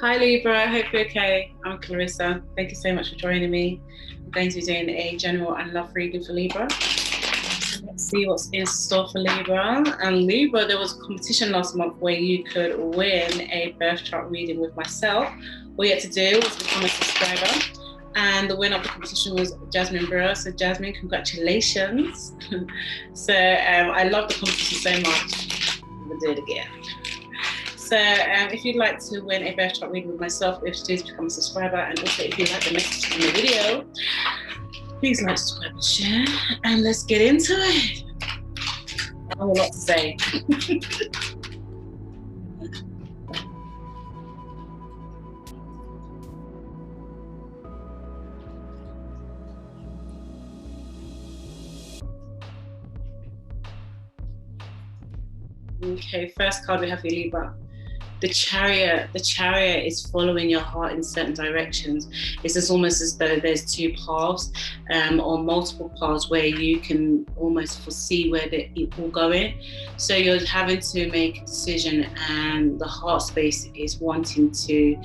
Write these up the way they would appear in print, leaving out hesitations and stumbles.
Hi Libra, I hope you're okay. I'm Clarissa. Thank you so much for joining me. I'm going to be doing a general and love reading for Libra. So let's see what's in store for Libra. And Libra, there was a competition last month where you could win a birth chart reading with myself. All you had to do was become a subscriber. And the winner of the competition was Jasmine Brewer. So Jasmine, congratulations. So I love the competition so much. I'm gonna do it again. So if you'd like to win a birth chart reading with myself, if you become a subscriber, and also if you like the message in the video, please like, subscribe, and share, and let's get into it. I have a lot to say. Okay, first card we have for Libra. The Chariot is following your heart in certain directions. It's almost as though there's two paths or multiple paths where you can almost foresee where it will go in. So you're having to make a decision, and the heart space is wanting to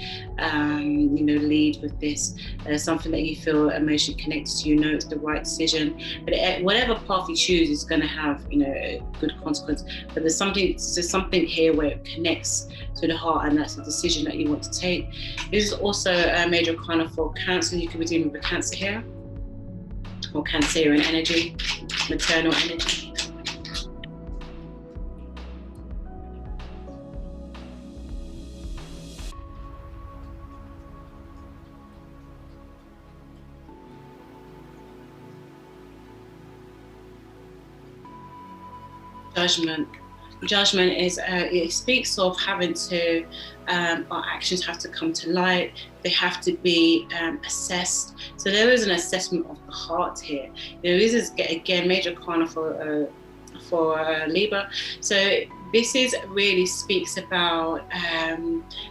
lead with this. Something that you feel emotionally connected to, it's the right decision. But whatever path you choose is going to have a good consequence. But there's something here where it connects to the heart, and that's the decision that you want to take. This is also a major arcana for Cancer. You could be dealing with Cancer here, or Cancerian energy, maternal energy. Judgment is it speaks of having to our actions have to come to light. They have to be assessed. So there is an assessment of the heart here. There is again major arcana for Libra. So this really speaks about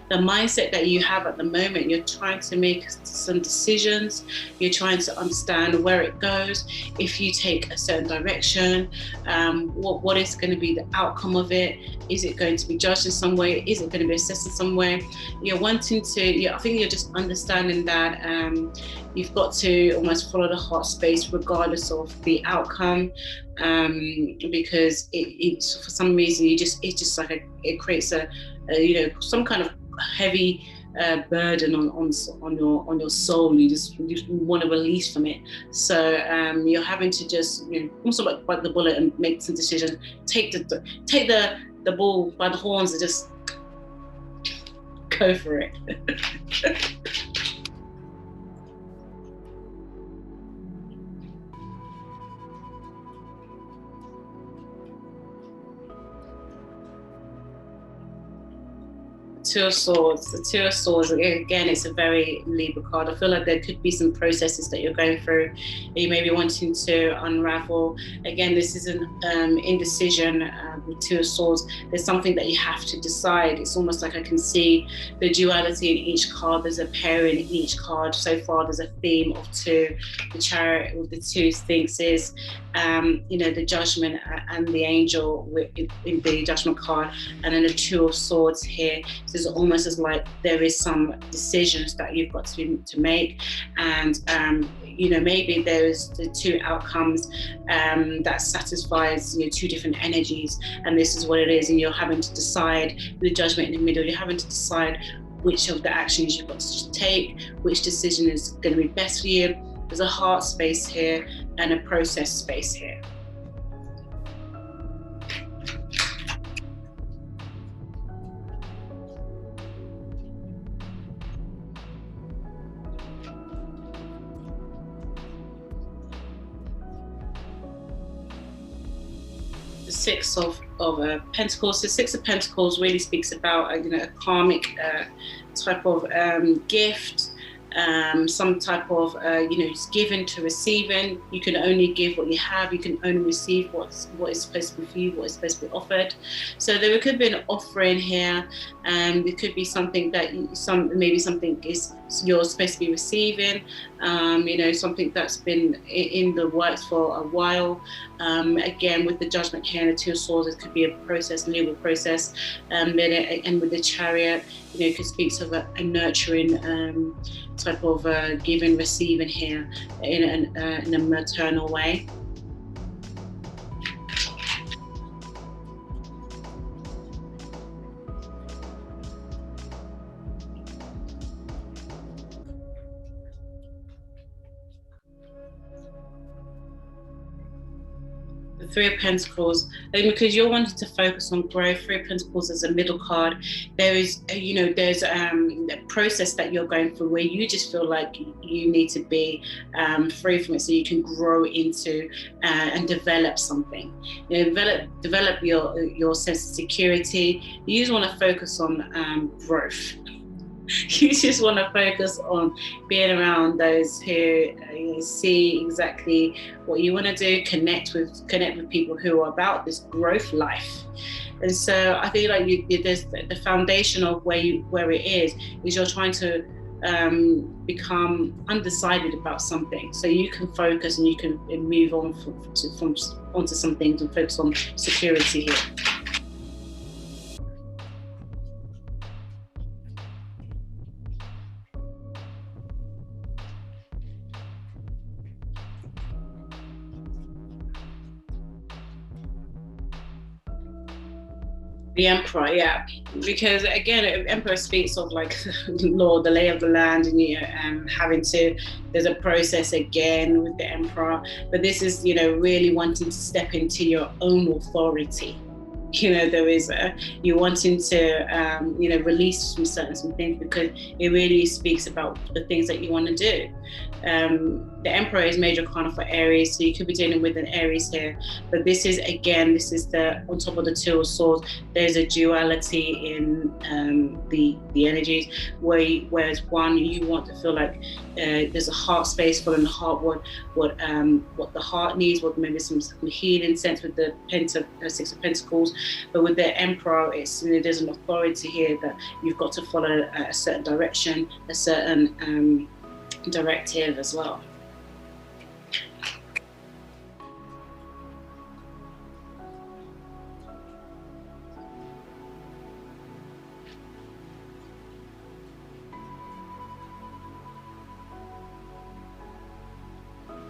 the mindset that you have at the moment. You're trying to make some decisions. You're trying to understand where it goes. If you take a certain direction, what is going to be the outcome of it? Is it going to be judged in some way? Is it going to be assessed in some way? You're wanting to, I think you're just understanding that you've got to almost follow the heart space regardless of the outcome, because it's for some reason it's just like it creates some kind of heavy burden on your soul. You just want to release from it. So you're having to just also bite the bullet and make some decisions. Take the bull by the horns and just go for it. Two of Swords. The Two of Swords, again, it's a very Libra card. I feel like there could be some processes that you're going through. You may be wanting to unravel. Again, this is an indecision with Two of Swords. There's something that you have to decide. It's almost like I can see the duality in each card. There's a pairing in each card. So far, there's a theme of two. The Chariot with the two sphinxes, the Judgment and the Angel in the Judgment card, and then the Two of Swords here. So it's almost as like there is some decisions that you've got to make, and maybe there's the two outcomes that satisfies two different energies, and this is what it is, and you're having to decide. The Judgment in the middle, you're having to decide which of the actions you've got to take, which decision is going to be best for you. There's a heart space here and a process space here. Six of Pentacles. The Six of Pentacles really speaks about a karmic type of gift, some type of, it's giving to receiving. You can only give what you have. You can only receive what is supposed to be for you, what is supposed to be offered. So there could be an offering here. There could be something that maybe something is you're supposed to be receiving. Something that's been in the works for a while. Again, with the Judgment here and the Two of Swords, it could be a process, legal process. And with the Chariot, it could speak of a nurturing type of giving, receiving here in a maternal way. The Three of Pentacles, and because you're wanting to focus on growth, Three of Pentacles is a middle card. There is, there's a process that you're going through where you just feel like you need to be free from it, so you can grow into and develop something. Develop your sense of security. You just want to focus on growth. You just want to focus on being around those who see exactly what you want to do, connect with people who are about this growth life. And so I feel like there's the foundation of where it is you're trying to become undecided about something, so you can focus and you can move on onto some things and focus on security here. The Emperor, yeah, because again, Emperor speaks of like the lay of the land, and there's a process again with the Emperor, but this is really wanting to step into your own authority. There is you wanting to release from some things, because it really speaks about the things that you want to do. The Emperor is major arcana for Aries, so you could be dealing with an Aries here. But this is the on top of the Two of Swords. There's a duality in the energies, whereas one, you want to feel like there's a heart space, following the heart, what the heart needs, what maybe some healing sense with the Six of Pentacles. But with the Emperor, it's there's an authority here that you've got to follow a certain direction, a certain directive as well.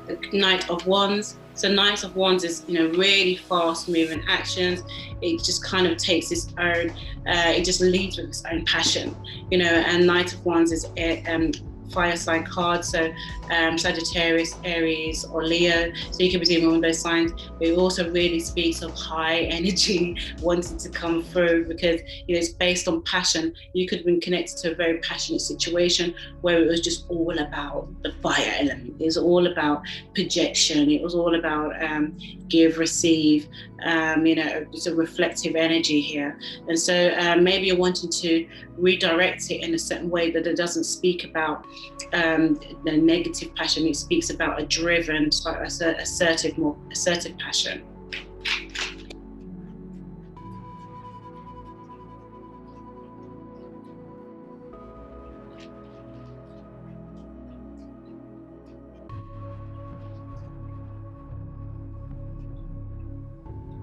The Knight of Wands. So Knight of Wands is really fast moving actions. It just kind of takes its own, it just leads with its own passion, and Knight of Wands is fire sign card, so Sagittarius, Aries, or Leo. So you could be dealing with those signs. But it also really speaks of high energy wanting to come through, because it's based on passion. You could have been connected to a very passionate situation where it was just all about the fire element. It was all about projection. It was all about give, receive. It's a reflective energy here. And so maybe you're wanting to redirect it in a certain way that it doesn't speak about the negative passion. It speaks about a driven, more assertive passion.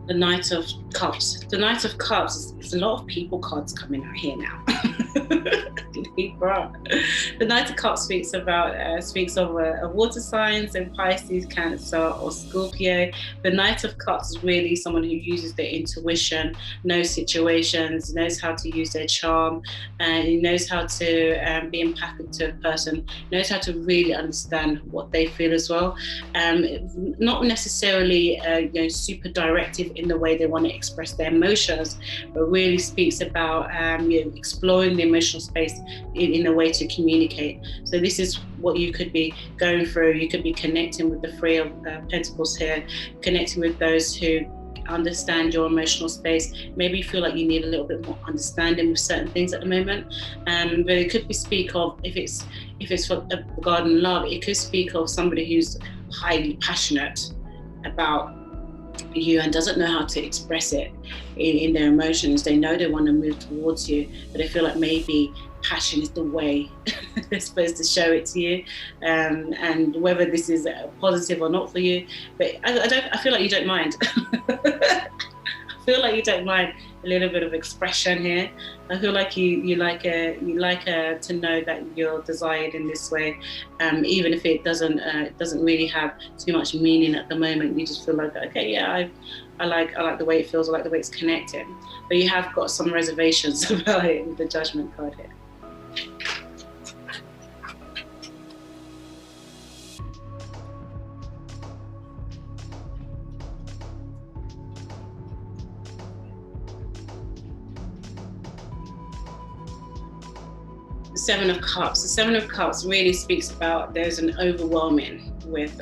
The Knight of Cups. The Knight of Cups, there's a lot of people cards coming out here now. Libra. The Knight of Cups speaks of water signs, and Pisces, Cancer, or Scorpio. The Knight of Cups is really someone who uses their intuition, knows situations, knows how to use their charm, and knows how to be empathic to a person, knows how to really understand what they feel as well. Not necessarily super directive in the way they want to express their emotions, but really speaks about exploring the emotional space in a way to communicate. So this is what you could be going through. You could be connecting with the Three of Pentacles here, connecting with those who understand your emotional space. Maybe you feel like you need a little bit more understanding with certain things at the moment. But it could be speak of, if it's for regarding love, it could speak of somebody who's highly passionate about you and doesn't know how to express it in their emotions. They know they want to move towards you, but they feel like maybe passion is the way they're supposed to show it to you, and whether this is positive or not for you. But I feel like you don't mind. I feel like you don't mind a little bit of expression here. I feel like you like to know that you're desired in this way, even if it doesn't really have too much meaning at the moment. You just feel like, okay, yeah, I like the way it feels, I like the way it's connected. But you have got some reservations about it with the Judgment card here. Seven of Cups. The Seven of Cups really speaks about there's an overwhelming with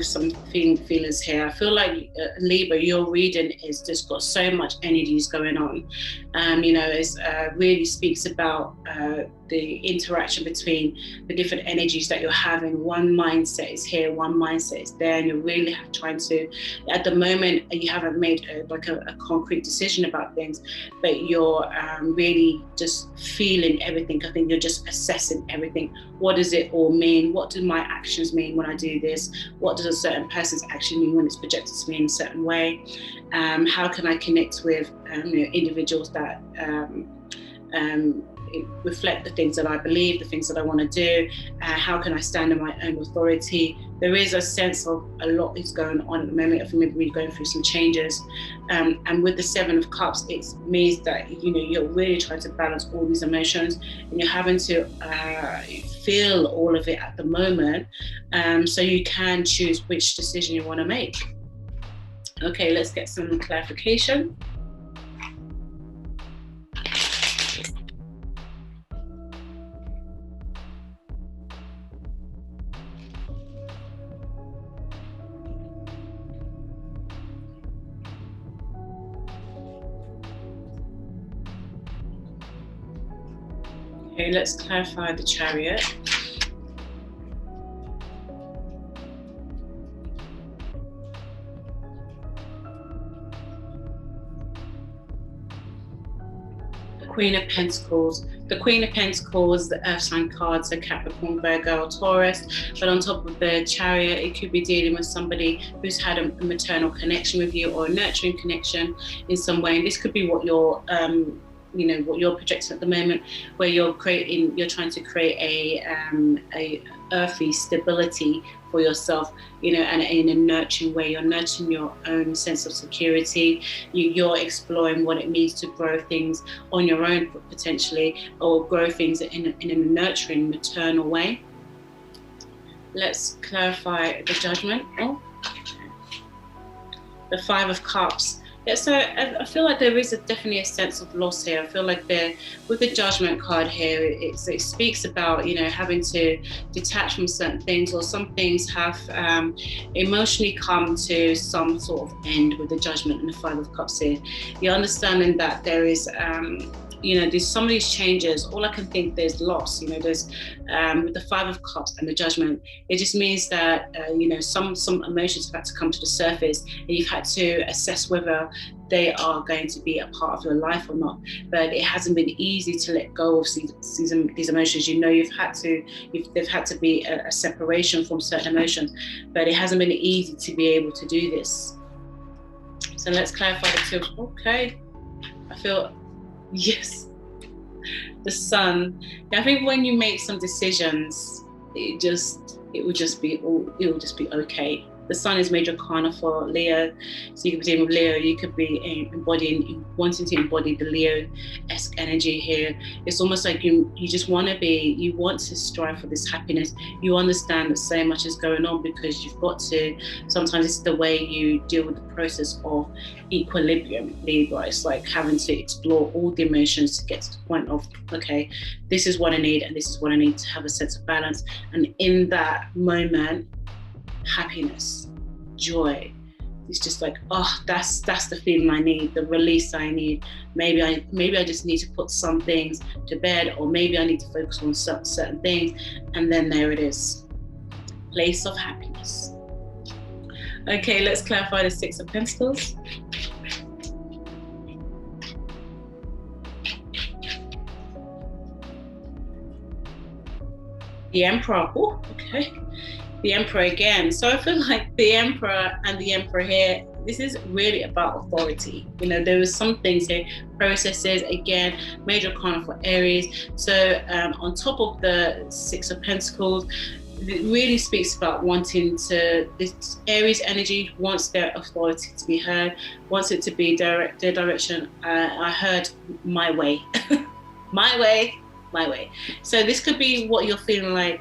some feelings here. I feel like Libra, your reading is just got so much energies going on. It really speaks about the interaction between the different energies that you're having. One mindset is here, one mindset is there, and you're really trying to, at the moment, you haven't made a concrete decision about things, but you're really just feeling everything. I think you're just assessing everything. What does it all mean? What do my actions mean when I do this? What does a certain person's action mean when it's projected to me in a certain way? How can I connect with individuals that reflect the things that I believe, the things that I want to do? How can I stand in my own authority? There is a sense of a lot is going on at the moment. I think maybe we're going through some changes. And with the Seven of Cups, it means that you're really trying to balance all these emotions, and you're having to feel all of it at the moment, so you can choose which decision you want to make. Okay, let's get some clarification. Okay, let's clarify the Chariot. The Queen of Pentacles. The Queen of Pentacles, the Earth sign card, so Capricorn, Virgo, or Taurus. But on top of the Chariot, it could be dealing with somebody who's had a maternal connection with you, or a nurturing connection in some way. And this could be what you're what you're projecting at the moment, where you're trying to create a earthy stability for yourself, and in a nurturing way. You're nurturing your own sense of security. You're exploring what it means to grow things on your own potentially, or grow things in a nurturing, maternal way. Let's clarify the Judgment. The Five of Cups. Yeah, so I feel like there is definitely a sense of loss here. I feel like with the Judgment card here, it speaks about having to detach from certain things, or some things have emotionally come to some sort of end with the Judgment and the Five of Cups here. You're understanding that there is there's some of these changes. All I can think, there's loss. There's with the Five of Cups and the Judgment, it just means that some emotions have had to come to the surface, and you've had to assess whether they are going to be a part of your life or not. But it hasn't been easy to let go of these emotions. They've had to be a separation from certain emotions, but it hasn't been easy to be able to do this. So let's clarify the two. Okay, I feel. Yes, the Sun. I think when you make some decisions, it will just be okay. The Sun is major arcana for Leo, so you could be dealing with Leo. You could be wanting to embody the Leo-esque energy here. It's almost like you just want to strive for this happiness. You understand that so much is going on, because you've got to. Sometimes it's the way you deal with the process of equilibrium, Libra. It's like having to explore all the emotions to get to the point of, okay, this is what I need, and this is what I need to have a sense of balance. And in that moment, happiness, joy, It's just like, oh, that's the feeling I need, the release I need. Maybe I just need to put some things to bed, or maybe I need to focus on certain things. And then there it is, place of happiness. Okay, let's clarify the Six of Pentacles. The Emperor. Oh, okay. The Emperor again. So I feel like the Emperor and the Emperor here, this is really about authority. You know, there was some things here, processes, again, major arcana for Aries. So on top of the Six of Pentacles, it really speaks about wanting to, this Aries energy wants their authority to be heard, wants it to be their direction. I heard my way, my way. My way. So this could be what you're feeling like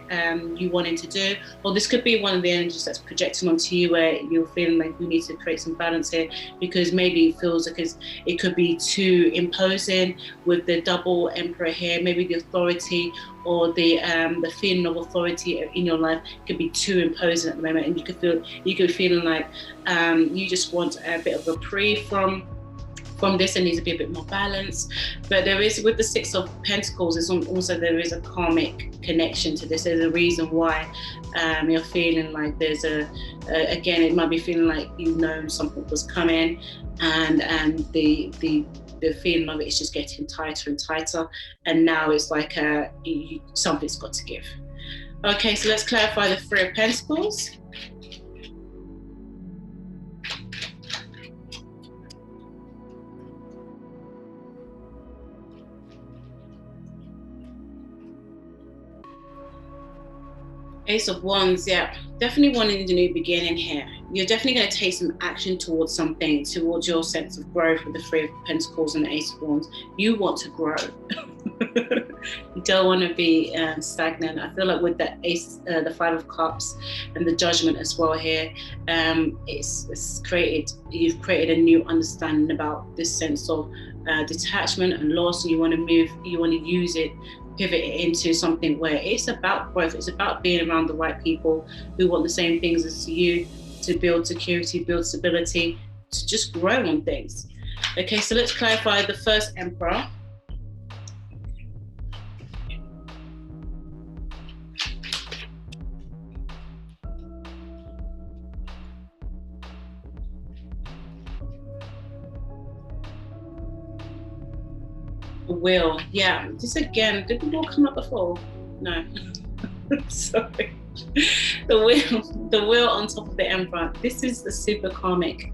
you wanting to do, or this could be one of the energies that's projecting onto you where you're feeling like you need to create some balance here, because maybe it feels like it could be too imposing with the double Emperor here. Maybe the authority or the feeling of authority in your life could be too imposing at the moment, and you could be feeling like you just want a bit of a reprieve from this and needs to be a bit more balanced. But there is, with the Six of Pentacles, there is a karmic connection to this. There's a reason why you're feeling like there's again, it might be feeling like something was coming, and the feeling of it is just getting tighter and tighter, and now it's like something's got to give. Okay, so let's clarify the Three of Pentacles. Ace of Wands, yeah, definitely wanting a new beginning here. You're definitely going to take some action towards something, towards your sense of growth with the Three of Pentacles and the Ace of Wands. You want to grow. You don't want to be stagnant. I feel like with the Ace, the Five of Cups and the Judgment as well here, you've created a new understanding about this sense of detachment and loss, and you want to use it, pivot it into something where it's about growth. It's about being around the right people who want the same things as you, to build security, build stability, to just grow on things. Okay, so let's clarify the first Emperor. Wheel, yeah, this again, did the wheel come up before? No. Sorry. The wheel on top of the Emperor. This is the super karmic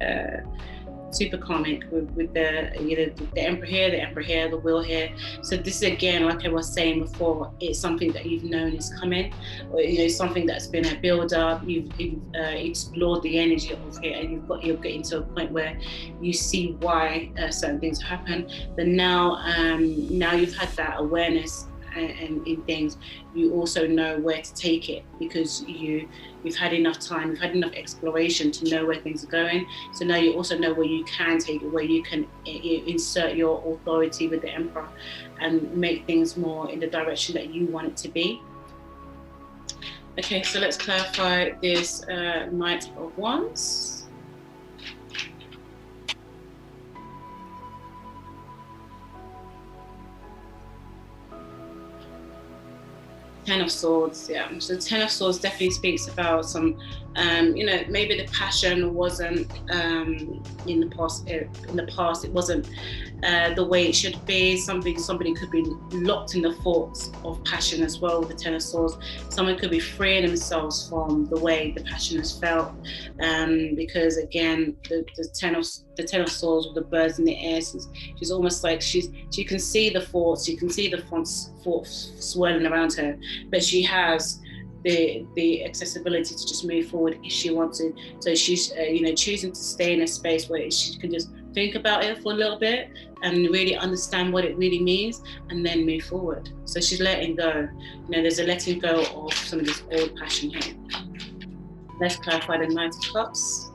with the Emperor here, the wheel here. So this is, again, like I was saying before, it's something that you've known is coming, or something that's been a build up. You've explored the energy of it, and you're getting to a point where you see why certain things happen. But now you've had that awareness and in things, you also know where to take it, because you've had enough time, you've had enough exploration to know where things are going. So now you also know where you can take it, where you can insert your authority with the Emperor and make things more in the direction that you want it to be. Okay, so let's clarify this Knight of Wands. Ten of Swords, yeah. So Ten of Swords definitely speaks about some, maybe the passion wasn't in the past. It wasn't the way it should be. Somebody could be locked in the thoughts of passion as well with the Ten of Swords. Someone could be freeing themselves from the way the passion is felt, because again, the Ten of Swords with the birds in the air. She's almost like she can see the thoughts. You can see the thoughts swirling around her, but she has the accessibility to just move forward if she wants to. So she's choosing to stay in a space where she can just think about it for a little bit and really understand what it really means, and then move forward. So she's letting go. There's a letting go of some of this old passion here. Let's clarify the Knight of Cups.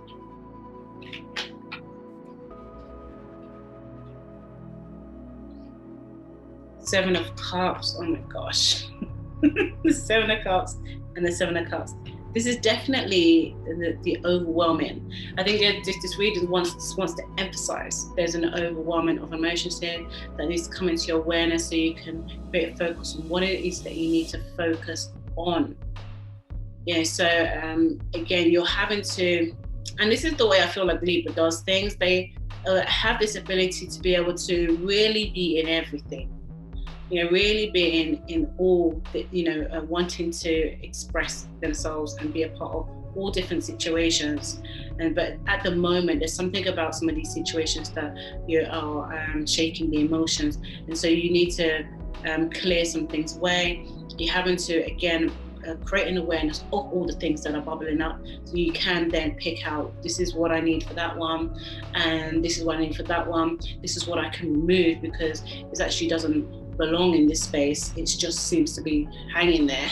Seven of Cups, oh my gosh. The Seven of Cups and the Seven of Cups. this is definitely the overwhelming. I think this reader wants to emphasize there's an overwhelming of emotions here that needs to come into your awareness, so you can create a focus on what it is that you need to focus on. So again, you're having to, and this is the way I feel like Libra does things. They have this ability to be able to really be in everything. Really be in all, wanting to express themselves and be a part of all different situations. But at the moment, there's something about some of these situations that you are shaking the emotions. And so you need to clear some things away. You're having to, again, create an awareness of all the things that are bubbling up, so you can then pick out, this is what I need for that one, and this is what I need for that one. This is what I can remove because it actually doesn't belong in this space. It just seems to be hanging there.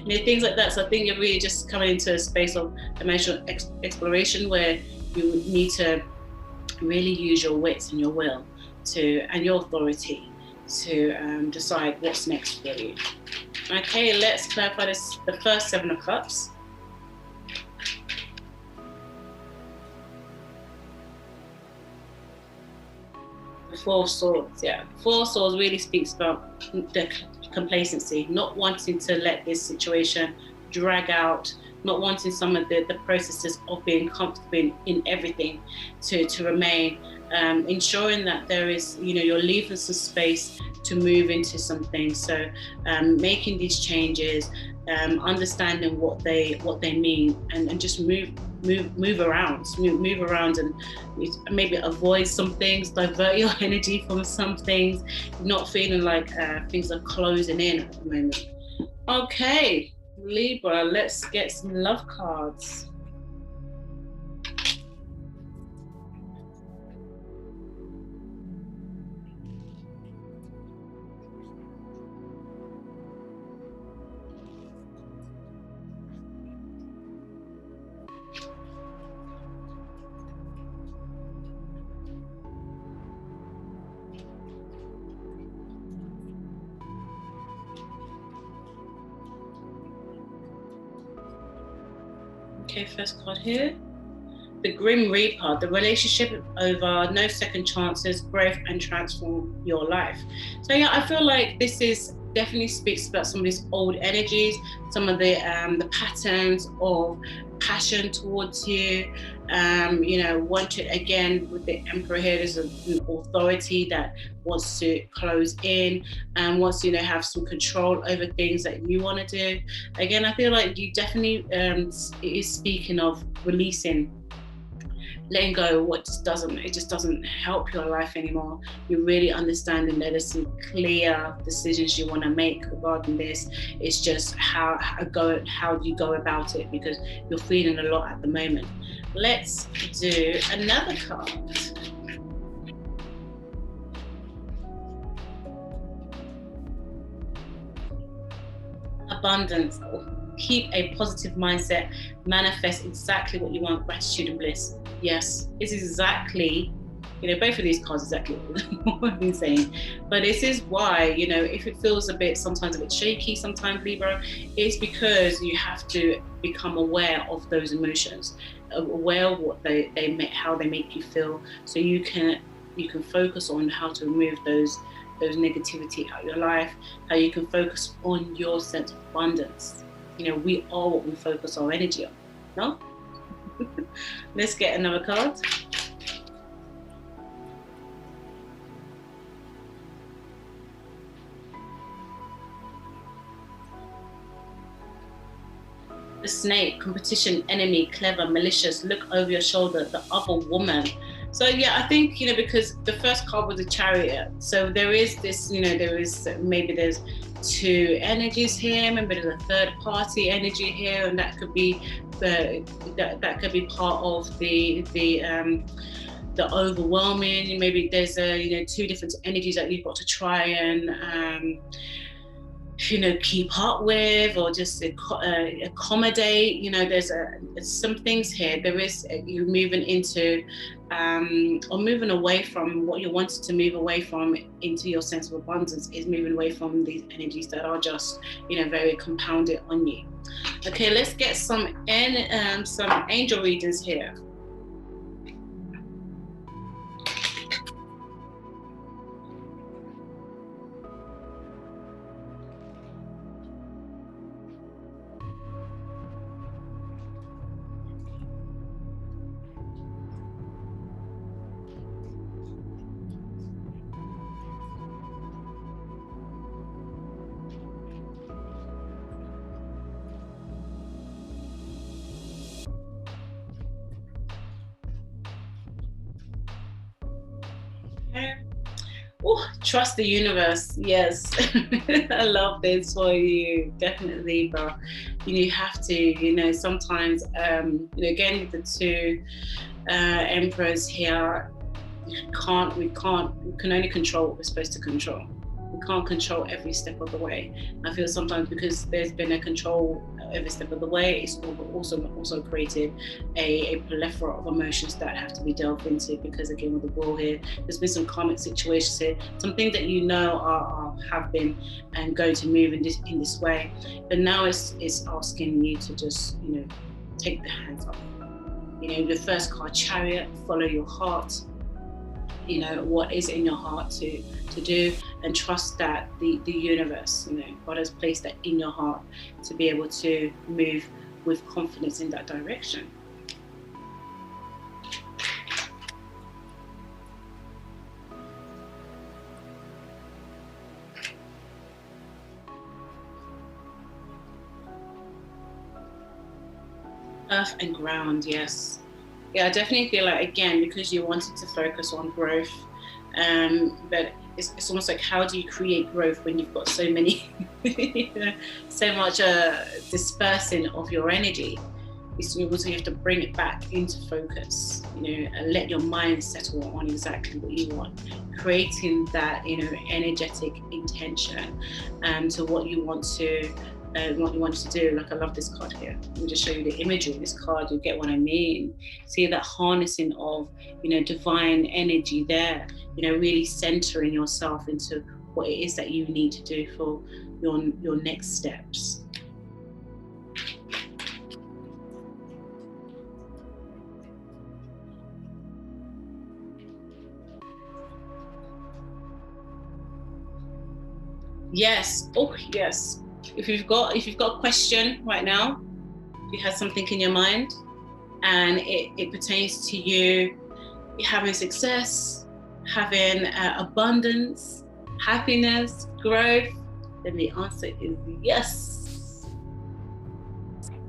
Things like that. So I think you're really just coming into a space of emotional exploration where you need to really use your wits and your will and your authority to decide what's next for you. Okay, let's clarify the first 7 of Cups. The 4 of Swords, 4 of Swords really speaks about the complacency, not wanting to let this situation drag out, not wanting some of the processes of being comfortable in everything to remain, ensuring that there is, you're leaving some space to move into something. So making these changes, understanding what they mean, and just move around and maybe avoid some things, divert your energy from some things, not feeling like things are closing in at the moment. Okay, Libra, let's get some love cards. Okay, first card here. The Grim Reaper, the relationship over, no second chances, growth and transform your life. So yeah, I feel like this is definitely speaks about some of these old energies, some of the patterns of passion towards you. Want to, again, with the Emperor here, there's an authority that wants to close in and wants to, have some control over things that you want to do. Again, I feel like you definitely it is speaking of releasing, letting go of what just doesn't help your life anymore. You're really understanding that there's some clear decisions you want to make regarding this. It's just how do you go about it, because you're feeling a lot at the moment. Let's do another card. Abundance. Keep a positive mindset. Manifest exactly what you want. Gratitude and bliss. Yes, it's exactly, both of these cards exactly what I've been saying. But this is why, if it feels sometimes a bit shaky, sometimes, Libra, it's because you have to become aware of those emotions, aware of what how they make you feel, so you can focus on how to remove those negativity out of your life, how you can focus on your sense of abundance. We are what we focus our energy on, no? Let's get another card. The Snake, competition, enemy, clever, malicious, look over your shoulder, the other woman. So yeah, I think, because the first card was a Chariot. So there is this, there's 2 energies here, maybe there's a third party energy here, and that could be that could be part of the overwhelming. Maybe there's 2 different energies that you've got to try and you know, keep up with, or just accommodate. You know, there's some things here. There is, you're moving into or moving away from what you wanted to move away from into your sense of abundance, is moving away from these energies that are just, you know, very compounded on you. Okay, let's get some angel readings here. Oh, trust the universe. Yes. I love this for you. Definitely, but you have to, you know, sometimes, you know, again, with the two emperors here, we can only control what we're supposed to control. We can't control every step of the way. I feel sometimes because there's been a control every step of the way, it's also created a plethora of emotions that have to be delved into, because again, with the wall here, there's been some karmic situations here, some things that you know have been and going to move in this way, but now it's asking you to just, you know, take the hands off. You know, the first card, Chariot, follow your heart. You know, what is in your heart to do, and trust that the universe, you know, God has placed that in your heart to be able to move with confidence in that direction. Earth and ground, yes. Yeah, I definitely feel like, again, because you wanted to focus on growth, but it's almost like, how do you create growth when you've got so many, you know, so much dispersing of your energy? You also have to bring it back into focus, you know, and let your mind settle on exactly what you want, creating that, you know, energetic intention to what you want to. What you want to do. Like, I love this card here. Let me just show you the imagery of this card. You get what I mean. See that harnessing of, you know, divine energy there. You know, really centering yourself into what it is that you need to do for your next steps. Yes. Oh, yes. If you've got a question right now, if you have something in your mind and it pertains to you having success, having abundance, happiness, growth, then the answer is yes.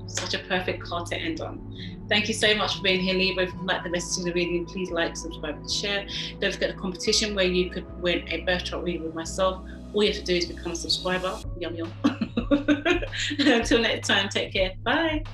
Such a perfect card to end on. Thank you so much for being here, Libra. If you like the message in the reading, please like, subscribe, and share. Don't forget the competition where you could win a birth chart reading with myself. All you have to do is become a subscriber. Yum, yum. Until next time, take care. Bye.